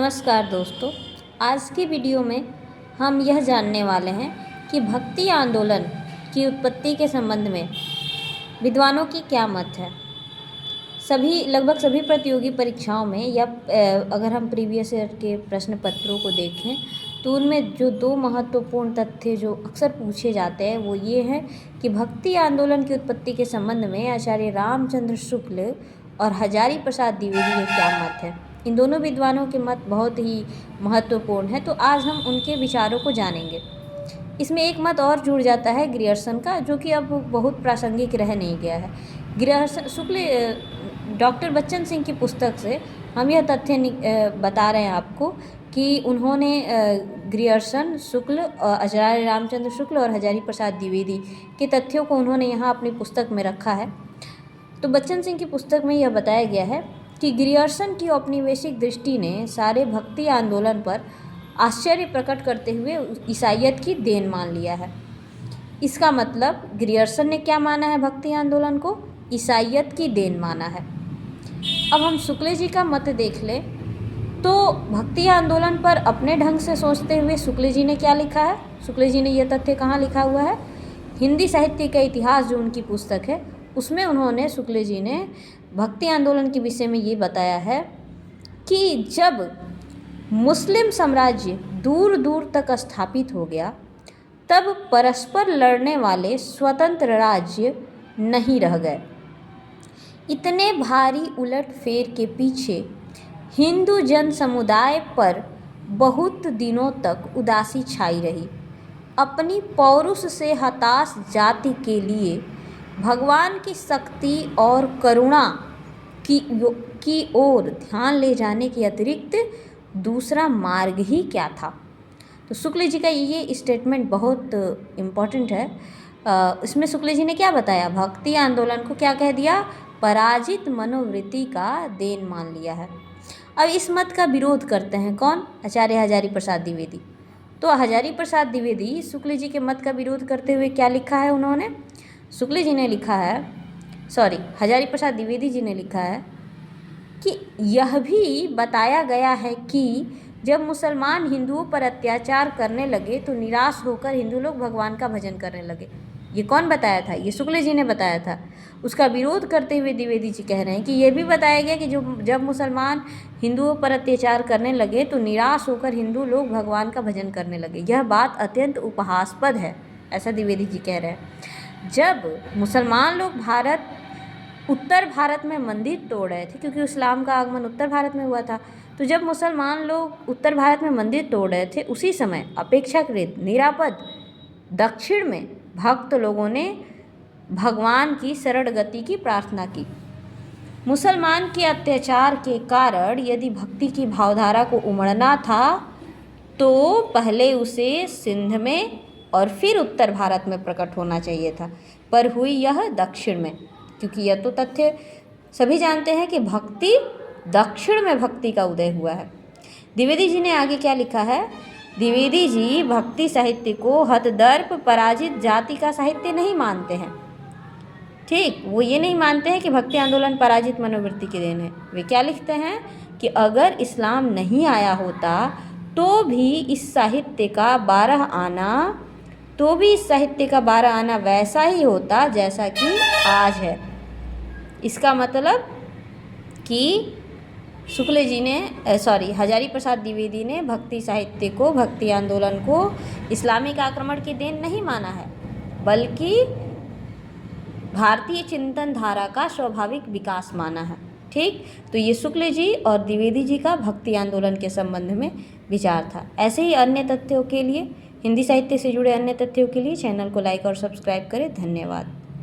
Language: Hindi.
नमस्कार दोस्तों, आज की वीडियो में हम यह जानने वाले हैं कि भक्ति आंदोलन की उत्पत्ति के संबंध में विद्वानों की क्या मत है। लगभग सभी प्रतियोगी परीक्षाओं में या अगर हम प्रीवियस ईयर के प्रश्न पत्रों को देखें तो उनमें जो दो महत्वपूर्ण तथ्य जो अक्सर पूछे जाते हैं वो ये है कि भक्ति आंदोलन की उत्पत्ति के संबंध में आचार्य रामचंद्र शुक्ल और हजारी प्रसाद द्विवेदी के क्या मत है। इन दोनों विद्वानों के मत बहुत ही महत्वपूर्ण है, तो आज हम उनके विचारों को जानेंगे। इसमें एक मत और जुड़ जाता है ग्रियर्सन का, जो कि अब बहुत प्रासंगिक रह नहीं गया है। डॉक्टर बच्चन सिंह की पुस्तक से हम यह तथ्य बता रहे हैं आपको कि उन्होंने ग्रियर्सन, शुक्ल, आचार्य रामचंद्र शुक्ल और हजारी प्रसाद द्विवेदी के तथ्यों को उन्होंने यहाँ अपनी पुस्तक में रखा है। तो बच्चन सिंह की पुस्तक में यह बताया गया है कि ग्रियर्सन की औपनिवेशिक दृष्टि ने सारे भक्ति आंदोलन पर आश्चर्य प्रकट करते हुए ईसाइयत की देन मान लिया है। इसका मतलब ग्रियर्सन ने क्या माना है? भक्ति आंदोलन को ईसाइयत की देन माना है। अब हम शुक्ल जी का मत देख लें तो भक्ति आंदोलन पर अपने ढंग से सोचते हुए शुक्ल जी ने क्या लिखा है? शुक्ल जी ने यह तथ्य कहाँ लिखा हुआ है? हिंदी साहित्य का इतिहास जो उनकी पुस्तक है उसमें उन्होंने, शुक्ल जी ने भक्ति आंदोलन के विषय में ये बताया है कि जब मुस्लिम साम्राज्य दूर दूर तक स्थापित हो गया तब परस्पर लड़ने वाले स्वतंत्र राज्य नहीं रह गए। इतने भारी उलटफेर के पीछे हिंदू जन समुदाय पर बहुत दिनों तक उदासी छाई रही। अपनी पौरुष से हताश जाति के लिए भगवान की शक्ति और करुणा की ओर ध्यान ले जाने के अतिरिक्त दूसरा मार्ग ही क्या था। तो शुक्ल जी का ये स्टेटमेंट बहुत इम्पोर्टेंट है। इसमें शुक्ल जी ने क्या बताया? भक्ति आंदोलन को क्या कह दिया? पराजित मनोवृत्ति का देन मान लिया है। अब इस मत का विरोध करते हैं कौन? आचार्य हजारी प्रसाद द्विवेदी। तो हजारी प्रसाद द्विवेदी शुक्ल जी के मत का विरोध करते हुए क्या लिखा है उन्होंने? शुक्ल जी ने लिखा है, हजारी प्रसाद द्विवेदी जी ने लिखा है कि यह भी बताया गया है कि जब मुसलमान हिंदुओं पर अत्याचार करने लगे तो निराश होकर हिंदू लोग भगवान का भजन करने लगे। ये कौन बताया था? ये शुक्ल जी ने बताया था। उसका विरोध करते हुए द्विवेदी जी कह रहे हैं कि यह भी बताया गया कि जब मुसलमान हिंदुओं पर अत्याचार करने लगे तो निराश होकर हिंदू लोग भगवान का भजन करने लगे। यह बात अत्यंत उपहासास्पद है, ऐसा द्विवेदी जी कह रहे हैं। जब मुसलमान लोग उत्तर भारत में मंदिर तोड़ रहे थे, क्योंकि इस्लाम का आगमन उत्तर भारत में हुआ था, तो जब मुसलमान लोग उत्तर भारत में मंदिर तोड़ रहे थे उसी समय अपेक्षाकृत निरापद दक्षिण में भक्त लोगों ने भगवान की शरण गति की प्रार्थना की। मुसलमान के अत्याचार के कारण यदि भक्ति की भावधारा को उमड़ना था तो पहले उसे सिंध में और फिर उत्तर भारत में प्रकट होना चाहिए था, पर हुई यह दक्षिण में। क्योंकि यह तो तथ्य सभी जानते हैं कि दक्षिण में भक्ति का उदय हुआ है। द्विवेदी जी ने आगे क्या लिखा है? द्विवेदी जी भक्ति साहित्य को हतदर्प पराजित जाति का साहित्य नहीं मानते हैं। ठीक, वो ये नहीं मानते हैं कि भक्ति आंदोलन पराजित मनोवृत्ति की देन है। वे क्या लिखते हैं कि अगर इस्लाम नहीं आया होता तो भी इस साहित्य का 12 आना वैसा ही होता जैसा कि आज है। इसका मतलब कि हजारी प्रसाद द्विवेदी ने भक्ति साहित्य को, भक्ति आंदोलन को इस्लामिक आक्रमण की देन नहीं माना है, बल्कि भारतीय चिंतन धारा का स्वाभाविक विकास माना है। ठीक, तो ये शुक्ल जी और द्विवेदी जी का भक्ति आंदोलन के संबंध में विचार था। ऐसे ही अन्य तथ्यों के लिए, हिंदी साहित्य से जुड़े अन्य तथ्यों के लिए चैनल को लाइक और सब्सक्राइब करें। धन्यवाद।